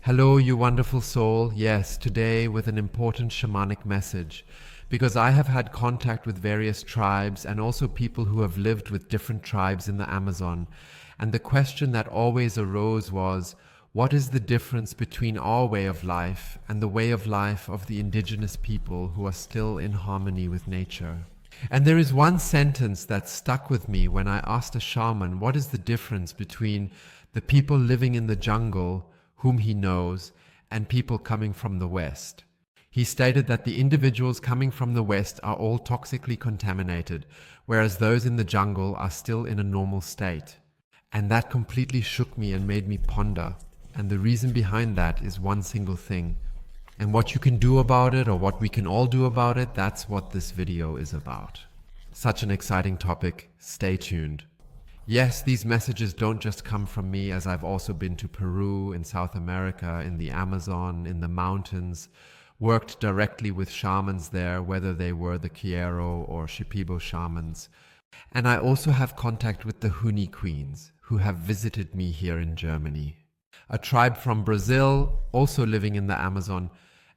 Hello, you wonderful soul. Yes, today with an important shamanic message, because I have had contact with various tribes and also people who have lived with different tribes in the Amazon. And the question that always arose was, what is the difference between our way of life and the way of life of the indigenous people who are still in harmony with nature? And there is one sentence that stuck with me when I asked a shaman what is the difference between the people living in the jungle whom he knows, and people coming from the West. He stated that the individuals coming from the West are all toxically contaminated, whereas those in the jungle are still in a normal state. And that completely shook me and made me ponder. And the reason behind that is one single thing. And what you can do about it, or what we can all do about it, that's what this video is about. Such an exciting topic. Stay tuned. Yes, these messages don't just come from me, as I've also been to Peru, in South America, in the Amazon, in the mountains, worked directly with shamans there, whether they were the Quiero or Shipibo shamans. And I also have contact with the Huni queens, who have visited me here in Germany. A tribe from Brazil, also living in the Amazon,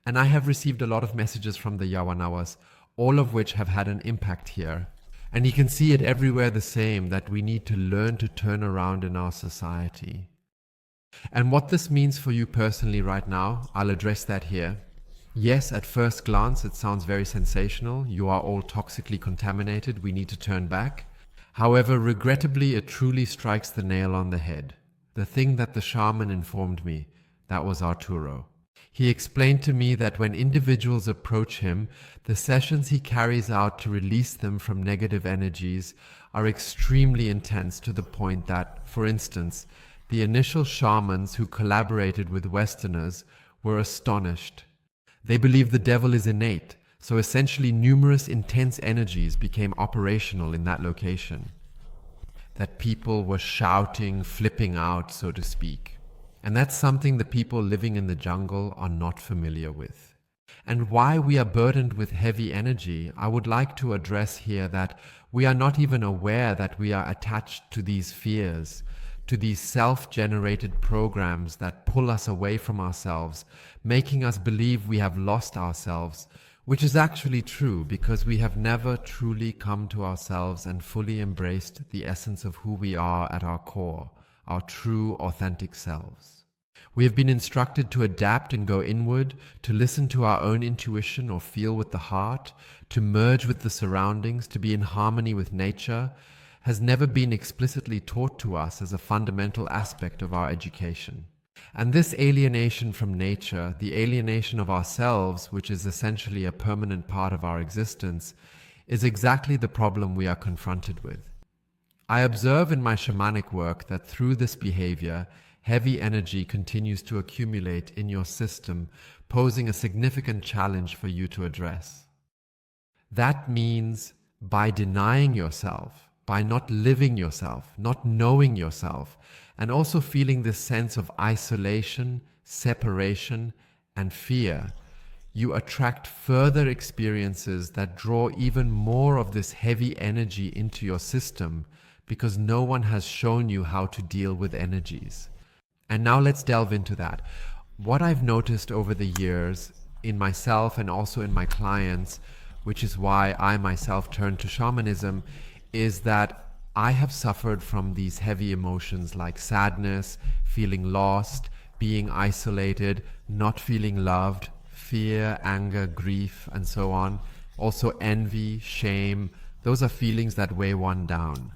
and I have received a lot of messages from the Yawanawas, all of which have had an impact here. And you can see it everywhere the same, that we need to learn to turn around in our society. And what this means for you personally right now, I'll address that here. Yes, at first glance it sounds very sensational. You are all toxically contaminated, we need to turn back. However, regrettably, it truly strikes the nail on the head. The thing that the shaman informed me, that was Arturo. He explained to me that when individuals approach him, the sessions he carries out to release them from negative energies are extremely intense, to the point that, for instance, the initial shamans who collaborated with Westerners were astonished. They believe the devil is innate, so essentially numerous intense energies became operational in that location. That people were shouting, flipping out, so to speak. And that's something the people living in the jungle are not familiar with. And why we are burdened with heavy energy, I would like to address here that we are not even aware that we are attached to these fears, to these self-generated programs that pull us away from ourselves, making us believe we have lost ourselves, which is actually true because we have never truly come to ourselves and fully embraced the essence of who we are at our core, our true authentic selves. We have been instructed to adapt and go inward, to listen to our own intuition or feel with the heart, to merge with the surroundings, to be in harmony with nature, has never been explicitly taught to us as a fundamental aspect of our education. And this alienation from nature, the alienation of ourselves, which is essentially a permanent part of our existence, is exactly the problem we are confronted with. I observe in my shamanic work that through this behavior, heavy energy continues to accumulate in your system, posing a significant challenge for you to address. That means by denying yourself, by not living yourself, not knowing yourself, and also feeling this sense of isolation, separation, and fear, you attract further experiences that draw even more of this heavy energy into your system, because no one has shown you how to deal with energies. And now let's delve into that. What I've noticed over the years in myself and also in my clients, which is why I myself turned to shamanism, is that I have suffered from these heavy emotions like sadness, feeling lost, being isolated, not feeling loved, fear, anger, grief, and so on. Also envy, shame. Those are feelings that weigh one down.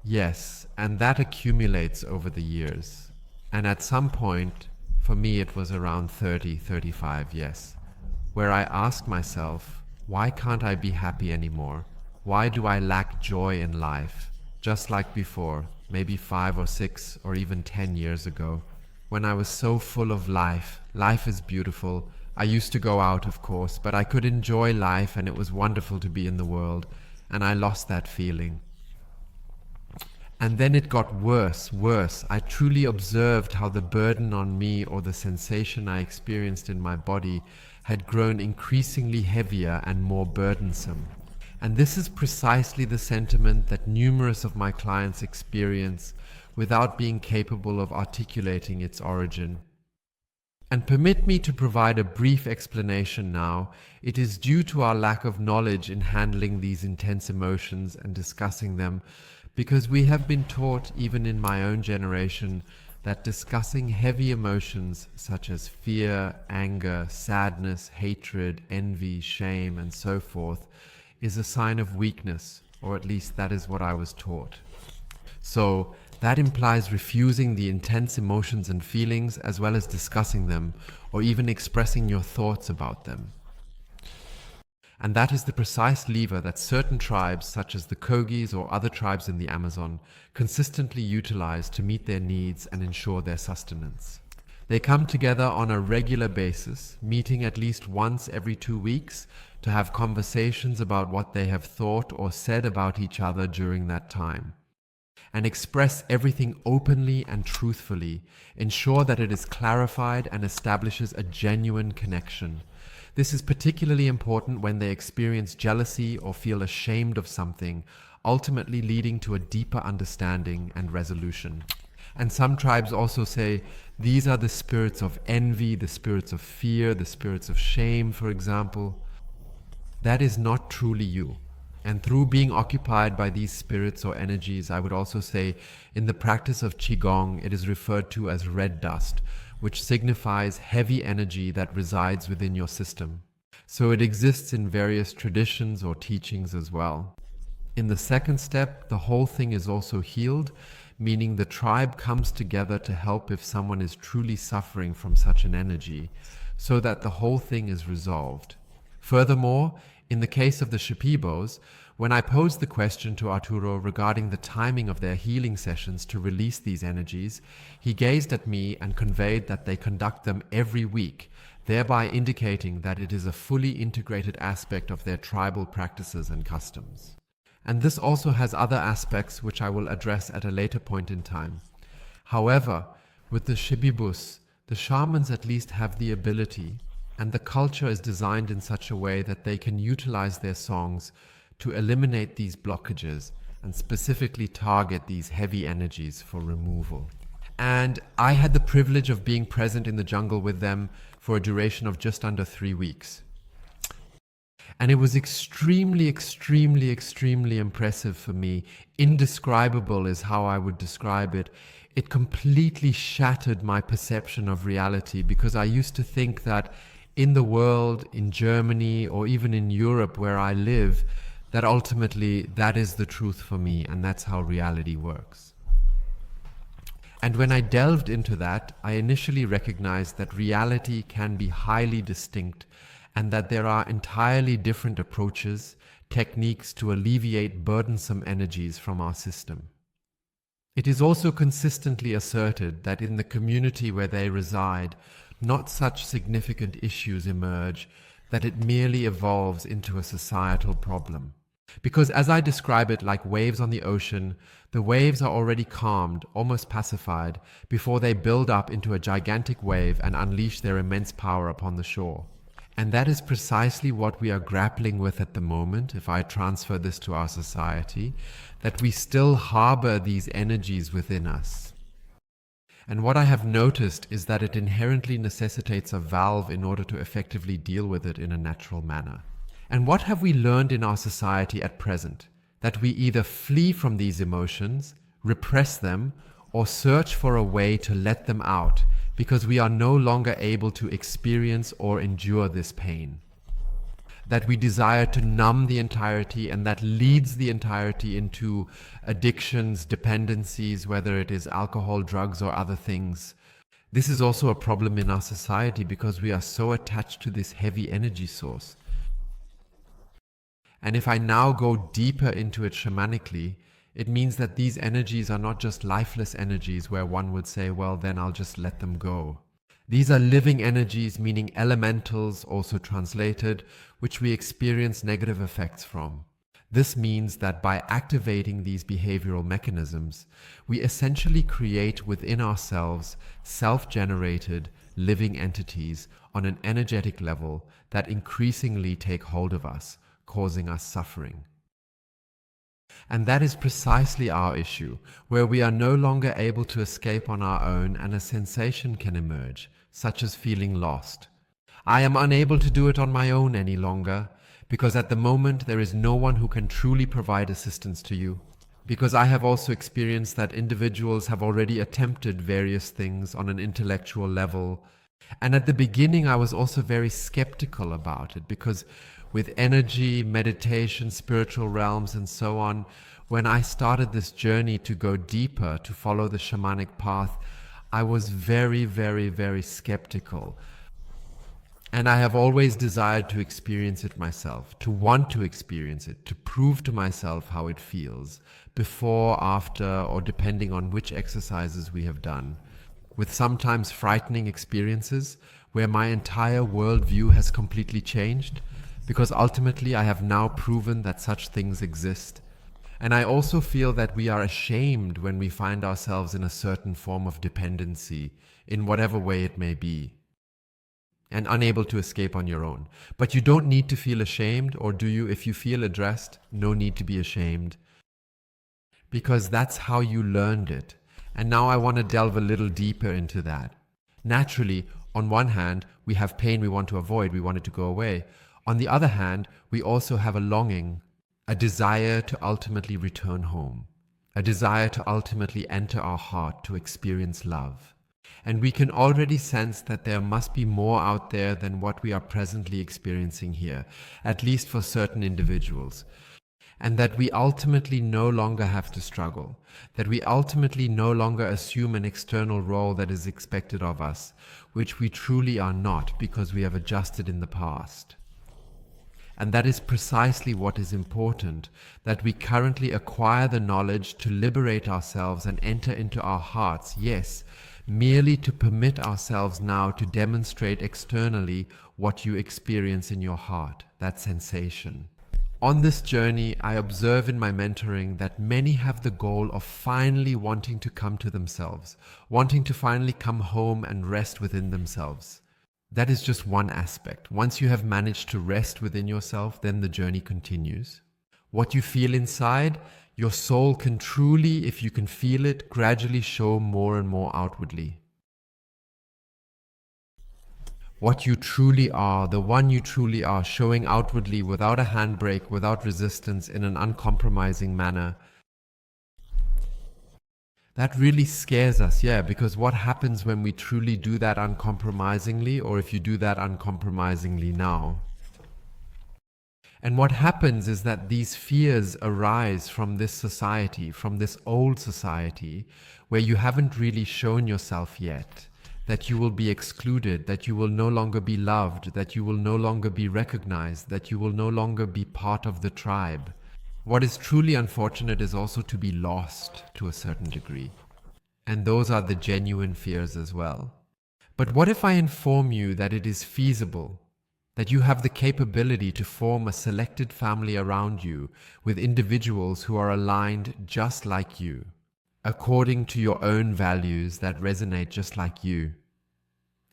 Yes, and that accumulates over the years. And at some point, for me it was around 30, 35, yes, where I asked myself, why can't I be happy anymore? Why do I lack joy in life? Just like before, maybe 5 or 6 or even 10 years ago, when I was so full of life. Life is beautiful. I used to go out, of course, but I could enjoy life and it was wonderful to be in the world, and I lost that feeling. And then it got worse. I truly observed how the burden on me, or the sensation I experienced in my body, had grown increasingly heavier and more burdensome. And this is precisely the sentiment that numerous of my clients experience without being capable of articulating its origin. And permit me to provide a brief explanation now. It is due to our lack of knowledge in handling these intense emotions and discussing them, because we have been taught, even in my own generation, that discussing heavy emotions such as fear, anger, sadness, hatred, envy, shame, and so forth is a sign of weakness, or at least that is what I was taught. So that implies refusing the intense emotions and feelings as well as discussing them or even expressing your thoughts about them. And that is the precise lever that certain tribes, such as the Kogis or other tribes in the Amazon, consistently utilize to meet their needs and ensure their sustenance. They come together on a regular basis, meeting at least once every 2 weeks to have conversations about what they have thought or said about each other during that time, and express everything openly and truthfully, ensure that it is clarified and establishes a genuine connection. This is particularly important when they experience jealousy or feel ashamed of something, ultimately leading to a deeper understanding and resolution. And some tribes also say these are the spirits of envy, the spirits of fear, the spirits of shame, for example. That is not truly you. And through being occupied by these spirits or energies, I would also say in the practice of Qigong, it is referred to as red dust, which signifies heavy energy that resides within your system. So it exists in various traditions or teachings as well. In the second step, the whole thing is also healed, meaning the tribe comes together to help if someone is truly suffering from such an energy, so that the whole thing is resolved. Furthermore, in the case of the Shipibos, when I posed the question to Arturo regarding the timing of their healing sessions to release these energies, he gazed at me and conveyed that they conduct them every week, thereby indicating that it is a fully integrated aspect of their tribal practices and customs. And this also has other aspects which I will address at a later point in time. However, with the Shibibus, the shamans at least have the ability, and the culture is designed in such a way that they can utilize their songs to eliminate these blockages and specifically target these heavy energies for removal. And I had the privilege of being present in the jungle with them for a duration of just under 3 weeks. And it was extremely, extremely, extremely impressive for me. Indescribable is how I would describe it. It completely shattered my perception of reality, because I used to think that in the world, in Germany, or even in Europe where I live, that ultimately that is the truth for me, and that's how reality works. And when I delved into that, I initially recognized that reality can be highly distinct, and that there are entirely different approaches, techniques to alleviate burdensome energies from our system. It is also consistently asserted that in the community where they reside, not such significant issues emerge, that it merely evolves into a societal problem. Because as I describe it, like waves on the ocean, the waves are already calmed, almost pacified, before they build up into a gigantic wave and unleash their immense power upon the shore. And that is precisely what we are grappling with at the moment, if I transfer this to our society, that we still harbor these energies within us. And what I have noticed is that it inherently necessitates a valve in order to effectively deal with it in a natural manner. And what have we learned in our society at present? That we either flee from these emotions, repress them, or search for a way to let them out, because we are no longer able to experience or endure this pain. That we desire to numb the entirety, and that leads the entirety into addictions, dependencies, whether it is alcohol, drugs, or other things. This is also a problem in our society because we are so attached to this heavy energy source. And if I now go deeper into it shamanically, it means that these energies are not just lifeless energies where one would say, well, then I'll just let them go. These are living energies, meaning elementals, also translated, which we experience negative effects from. This means that by activating these behavioral mechanisms, we essentially create within ourselves self-generated living entities on an energetic level that increasingly take hold of us, causing us suffering. And that is precisely our issue, where we are no longer able to escape on our own and a sensation can emerge, such as feeling lost. I am unable to do it on my own any longer, because at the moment there is no one who can truly provide assistance to you. Because I have also experienced that individuals have already attempted various things on an intellectual level. And at the beginning I was also very skeptical about it, because with energy, meditation, spiritual realms and so on, when I started this journey to go deeper, to follow the shamanic path, I was very, very, very skeptical. And I have always desired to experience it myself, to want to experience it, to prove to myself how it feels, before, after, or depending on which exercises we have done, with sometimes frightening experiences where my entire worldview has completely changed, because ultimately I have now proven that such things exist. And I also feel that we are ashamed when we find ourselves in a certain form of dependency, in whatever way it may be, and unable to escape on your own. But you don't need to feel ashamed, or do you? If you feel addressed, no need to be ashamed, because that's how you learned it. And now I want to delve a little deeper into that. Naturally, on one hand, we have pain we want to avoid, we want it to go away. On the other hand, we also have a longing, a desire to ultimately return home, a desire to ultimately enter our heart to experience love. And we can already sense that there must be more out there than what we are presently experiencing here, at least for certain individuals. And that we ultimately no longer have to struggle, that we ultimately no longer assume an external role that is expected of us, which we truly are not because we have adjusted in the past. And that is precisely what is important, that we currently acquire the knowledge to liberate ourselves and enter into our hearts, yes, merely to permit ourselves now to demonstrate externally what you experience in your heart, that sensation. On this journey, I observe in my mentoring that many have the goal of finally wanting to come to themselves, wanting to finally come home and rest within themselves. That is just one aspect. Once you have managed to rest within yourself, then the journey continues. What you feel inside, your soul can truly, if you can feel it, gradually show more and more outwardly. What you truly are, the one you truly are, showing outwardly without a handbrake, without resistance, in an uncompromising manner. That really scares us, yeah, because what happens when we truly do that uncompromisingly, or if you do that uncompromisingly now? And what happens is that these fears arise from this society, from this old society, where you haven't really shown yourself yet, that you will be excluded, that you will no longer be loved, that you will no longer be recognized, that you will no longer be part of the tribe. What is truly unfortunate is also to be lost to a certain degree. And those are the genuine fears as well. But what if I inform you that it is feasible, that you have the capability to form a selected family around you with individuals who are aligned just like you, according to your own values that resonate just like you?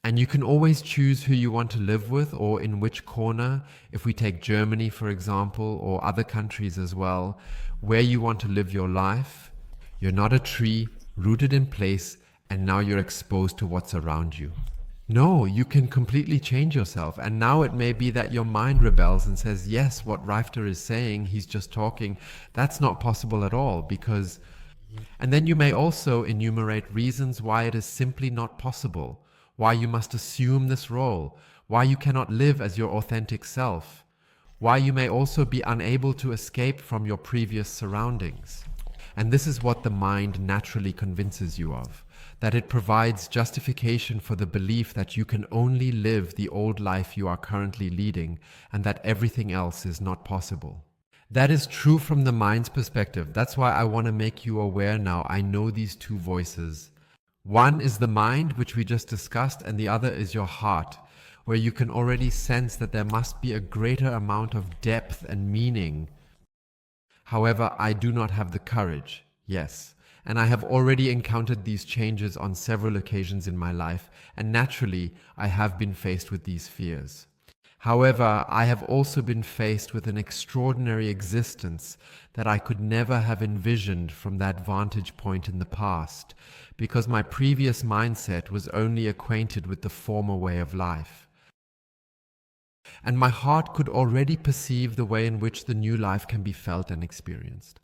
And you can always choose who you want to live with or in which corner, if we take Germany, for example, or other countries as well, where you want to live your life. You're not a tree rooted in place and now you're exposed to what's around you. No, you can completely change yourself. And now it may be that your mind rebels and says, yes, what Riedel is saying, he's just talking. That's not possible at all, because... And then you may also enumerate reasons why it is simply not possible. Why you must assume this role, why you cannot live as your authentic self, why you may also be unable to escape from your previous surroundings. And this is what the mind naturally convinces you of, that it provides justification for the belief that you can only live the old life you are currently leading and that everything else is not possible. That is true from the mind's perspective. That's why I want to make you aware now. I know these two voices. One is the mind, which we just discussed, and the other is your heart, where you can already sense that there must be a greater amount of depth and meaning. However, I do not have the courage, yes, and I have already encountered these changes on several occasions in my life, and naturally, I have been faced with these fears. However, I have also been faced with an extraordinary existence that I could never have envisioned from that vantage point in the past, because my previous mindset was only acquainted with the former way of life. And my heart could already perceive the way in which the new life can be felt and experienced.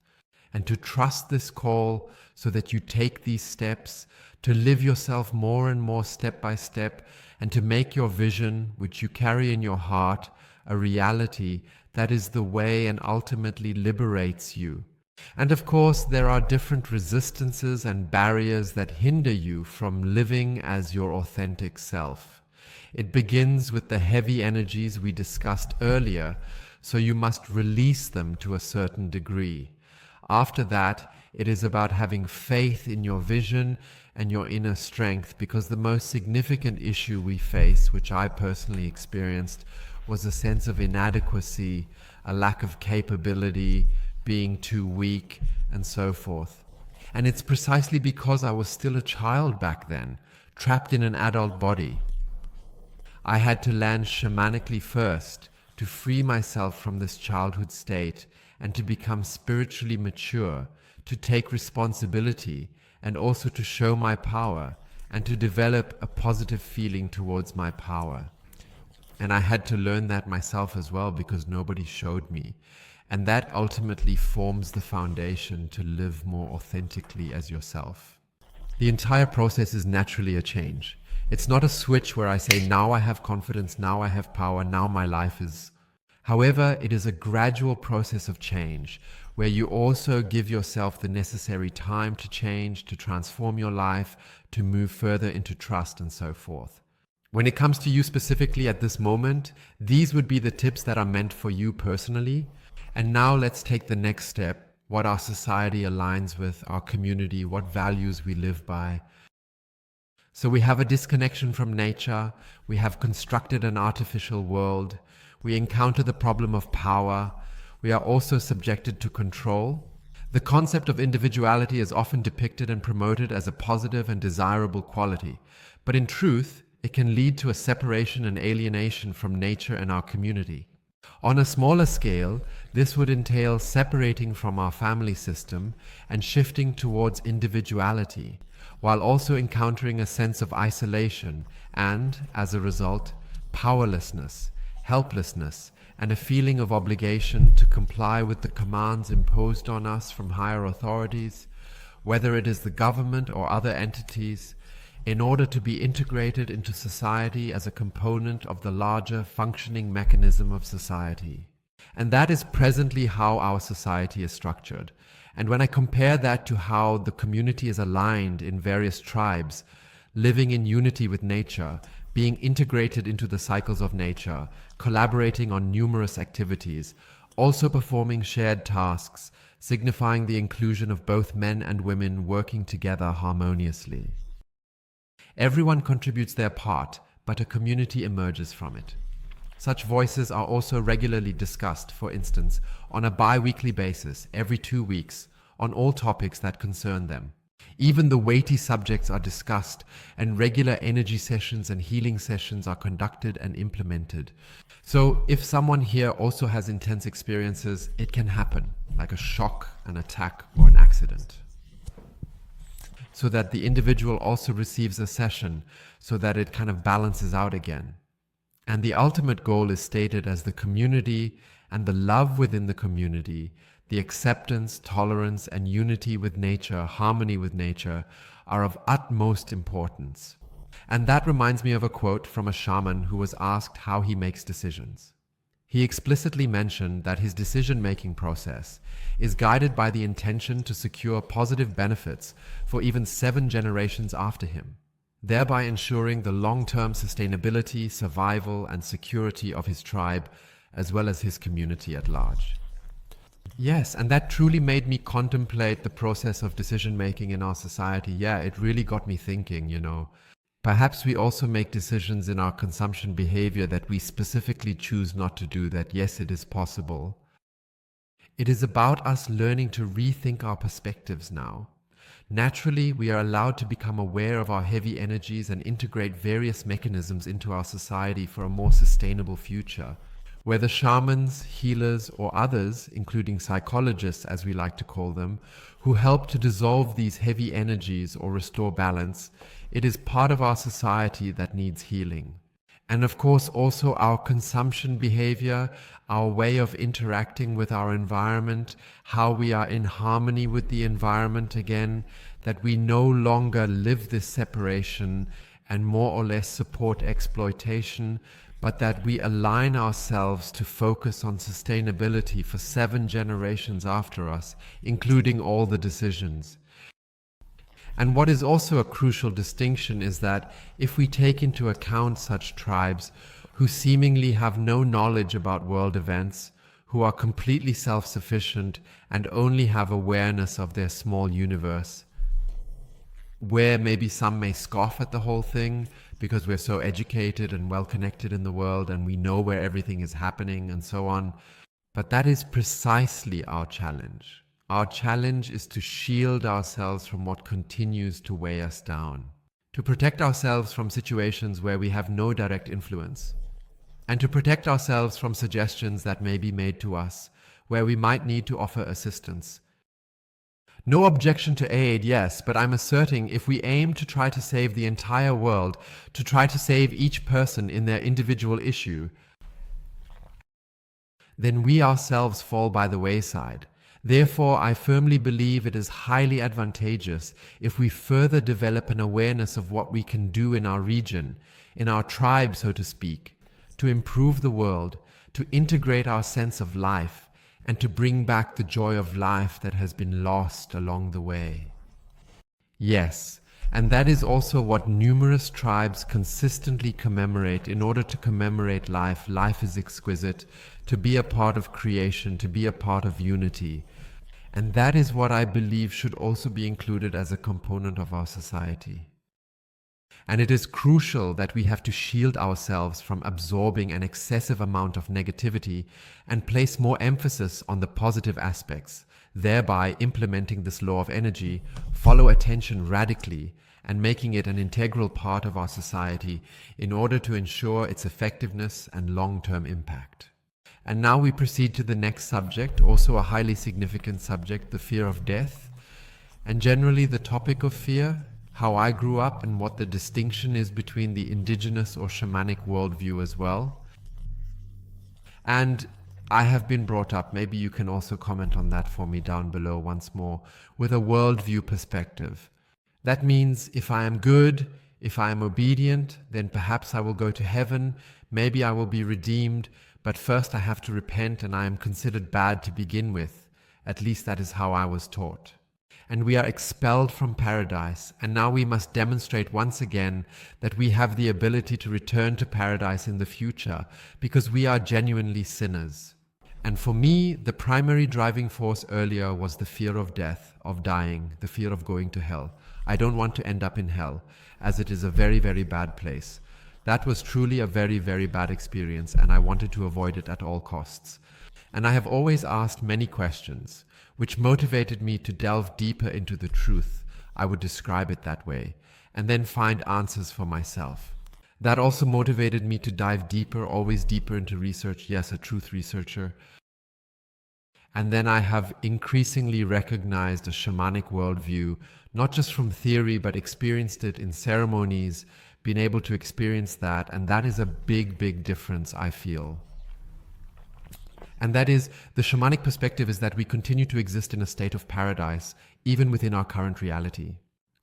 And to trust this call so that you take these steps, to live yourself more and more step by step, and to make your vision, which you carry in your heart, a reality that is the way and ultimately liberates you. And of course, there are different resistances and barriers that hinder you from living as your authentic self. It begins with the heavy energies we discussed earlier, so you must release them to a certain degree. After that, it is about having faith in your vision and your inner strength, because the most significant issue we face, which I personally experienced, was a sense of inadequacy, a lack of capability, being too weak, and so forth. And it's precisely because I was still a child back then, trapped in an adult body. I had to land shamanically first to free myself from this childhood state and to become spiritually mature, to take responsibility and also to show my power and to develop a positive feeling towards my power. And I had to learn that myself as well, because nobody showed me. And that ultimately forms the foundation to live more authentically as yourself. The entire process is naturally a change. It's not a switch where I say, now I have confidence, now I have power, now my life is... However, it is a gradual process of change, where you also give yourself the necessary time to change, to transform your life, to move further into trust and so forth. When it comes to you specifically at this moment, these would be the tips that are meant for you personally. And now let's take the next step, what our society aligns with, our community, what values we live by. So we have a disconnection from nature, we have constructed an artificial world, we encounter the problem of power, we are also subjected to control. The concept of individuality is often depicted and promoted as a positive and desirable quality, but in truth, it can lead to a separation and alienation from nature and our community. On a smaller scale, this would entail separating from our family system and shifting towards individuality, while also encountering a sense of isolation and, as a result, powerlessness, helplessness, and a feeling of obligation to comply with the commands imposed on us from higher authorities, whether it is the government or other entities, in order to be integrated into society as a component of the larger functioning mechanism of society. And that is presently how our society is structured. And when I compare that to how the community is aligned in various tribes, living in unity with nature, being integrated into the cycles of nature, collaborating on numerous activities, also performing shared tasks, signifying the inclusion of both men and women working together harmoniously. Everyone contributes their part, but a community emerges from it. Such voices are also regularly discussed, for instance, on a bi-weekly basis, every 2 weeks, on all topics that concern them. Even the weighty subjects are discussed, and regular energy sessions and healing sessions are conducted and implemented. So if someone here also has intense experiences, it can happen, like a shock, an attack, or an accident, so that the individual also receives a session so that it kind of balances out again. And the ultimate goal is stated as the community and the love within the community, the acceptance, tolerance, and unity with nature, harmony with nature, are of utmost importance. And that reminds me of a quote from a shaman who was asked how he makes decisions. He explicitly mentioned that his decision-making process is guided by the intention to secure positive benefits for even 7 generations after him, thereby ensuring the long-term sustainability, survival, and security of his tribe, as well as his community at large. Yes, and that truly made me contemplate the process of decision-making in our society. Yeah, it really got me thinking, Perhaps we also make decisions in our consumption behavior that we specifically choose not to do, that yes, it is possible. It is about us learning to rethink our perspectives now, Naturally, we are allowed to become aware of our heavy energies and integrate various mechanisms into our society for a more sustainable future. Whether shamans, healers, or others, including psychologists as we like to call them, who help to dissolve these heavy energies or restore balance, it is part of our society that needs healing. And of course also our consumption behavior, our way of interacting with our environment, how we are in harmony with the environment again, that we no longer live this separation and more or less support exploitation, but that we align ourselves to focus on sustainability for 7 generations after us, including all the decisions. And what is also a crucial distinction is that if we take into account such tribes who seemingly have no knowledge about world events, who are completely self-sufficient and only have awareness of their small universe, where maybe some may scoff at the whole thing because we're so educated and well connected in the world and we know where everything is happening and so on. But that is precisely our challenge. Our challenge is to shield ourselves from what continues to weigh us down, to protect ourselves from situations where we have no direct influence, and to protect ourselves from suggestions that may be made to us where we might need to offer assistance. No objection to aid, yes, but I'm asserting if we aim to try to save the entire world, to try to save each person in their individual issue, then we ourselves fall by the wayside. Therefore, I firmly believe it is highly advantageous if we further develop an awareness of what we can do in our region, in our tribe, so to speak, to improve the world, to integrate our sense of life, and to bring back the joy of life that has been lost along the way. Yes, and that is also what numerous tribes consistently commemorate in order to commemorate life. Life is exquisite, to be a part of creation, to be a part of unity. And that is what I believe should also be included as a component of our society. And it is crucial that we have to shield ourselves from absorbing an excessive amount of negativity and place more emphasis on the positive aspects, thereby implementing this law of energy, follow attention radically, and making it an integral part of our society in order to ensure its effectiveness and long-term impact. And now we proceed to the next subject, also a highly significant subject, the fear of death, and generally the topic of fear, how I grew up and what the distinction is between the indigenous or shamanic worldview as well. And I have been brought up, maybe you can also comment on that for me down below once more, with a worldview perspective. That means if I am good, if I am obedient, then perhaps I will go to heaven, maybe I will be redeemed, but first I have to repent and I am considered bad to begin with. At least that is how I was taught. And we are expelled from paradise, and now we must demonstrate once again that we have the ability to return to paradise in the future, because we are genuinely sinners. And for me, the primary driving force earlier was the fear of death, of dying, the fear of going to hell. I don't want to end up in hell, as it is a very, very bad place. That was truly a very, very bad experience, and I wanted to avoid it at all costs. And I have always asked many questions, which motivated me to delve deeper into the truth, I would describe it that way, and then find answers for myself. That also motivated me to dive deeper, always deeper into research, yes, a truth researcher. And then I have increasingly recognized a shamanic worldview, not just from theory, but experienced it in ceremonies, been able to experience that, and that is a big, big difference, I feel. And that is, the shamanic perspective is that we continue to exist in a state of paradise, even within our current reality.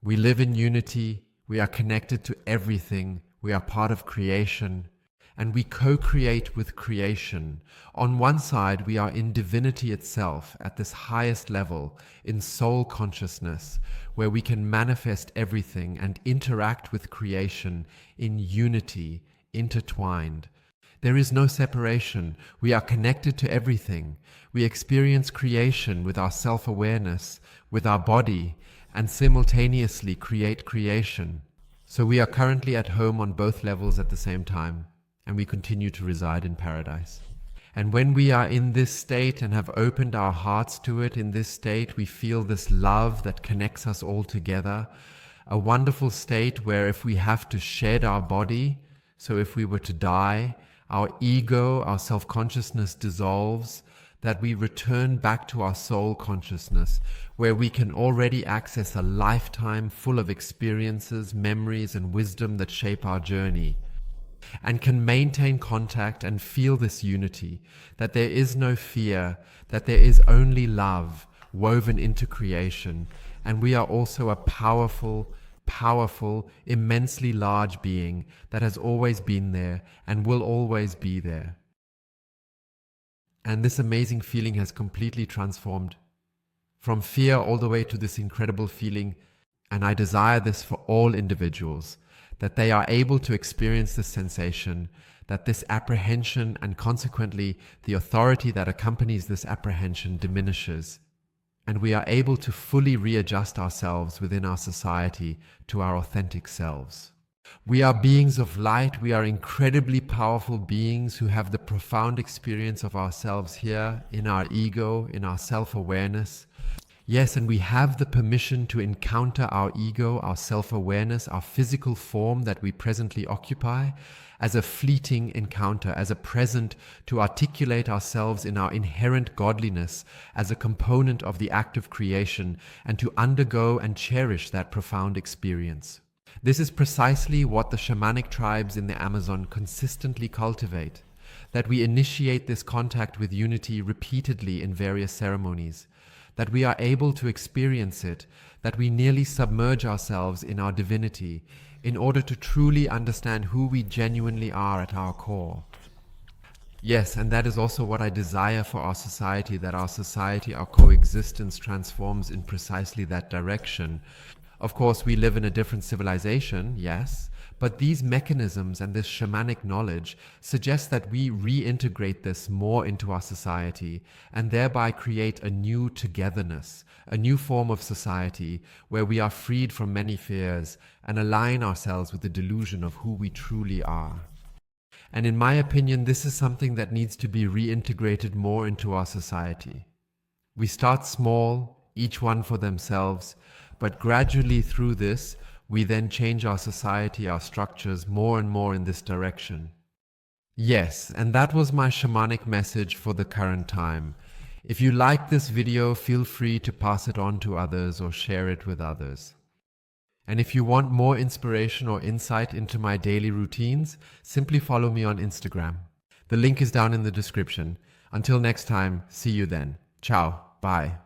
We live in unity, we are connected to everything, we are part of creation, and we co-create with creation. On one side, we are in divinity itself, at this highest level, in soul consciousness, where we can manifest everything and interact with creation in unity, intertwined. There is no separation. We are connected to everything. We experience creation with our self-awareness, with our body, and simultaneously create creation. So we are currently at home on both levels at the same time, and we continue to reside in paradise. And when we are in this state and have opened our hearts to it in this state, we feel this love that connects us all together. A wonderful state where if we have to shed our body, so if we were to die, our ego, our self-consciousness dissolves, that we return back to our soul consciousness, where we can already access a lifetime full of experiences, memories, and wisdom that shape our journey, and can maintain contact and feel this unity, that there is no fear, that there is only love woven into creation, and we are also a powerful, immensely large being that has always been there and will always be there. And this amazing feeling has completely transformed from fear all the way to this incredible feeling. And I desire this for all individuals, that they are able to experience this sensation, that this apprehension and consequently the authority that accompanies this apprehension diminishes. And we are able to fully readjust ourselves within our society to our authentic selves. We are beings of light. We are incredibly powerful beings who have the profound experience of ourselves here in our ego, in our self-awareness. Yes, and we have the permission to encounter our ego, our self-awareness, our physical form that we presently occupy as a fleeting encounter, as a present to articulate ourselves in our inherent godliness as a component of the act of creation and to undergo and cherish that profound experience. This is precisely what the shamanic tribes in the Amazon consistently cultivate, that we initiate this contact with unity repeatedly in various ceremonies, that we are able to experience it, that we nearly submerge ourselves in our divinity in order to truly understand who we genuinely are at our core. Yes, and that is also what I desire for our society, that our society, our coexistence transforms in precisely that direction. Of course, we live in a different civilization, yes, but these mechanisms and this shamanic knowledge suggest that we reintegrate this more into our society and thereby create a new togetherness, a new form of society where we are freed from many fears and align ourselves with the delusion of who we truly are. And in my opinion, this is something that needs to be reintegrated more into our society. We start small, each one for themselves, but gradually through this, we then change our society, our structures more and more in this direction. Yes, and that was my shamanic message for the current time. If you like this video, feel free to pass it on to others or share it with others. And if you want more inspiration or insight into my daily routines, simply follow me on Instagram. The link is down in the description. Until next time, see you then. Ciao. Bye.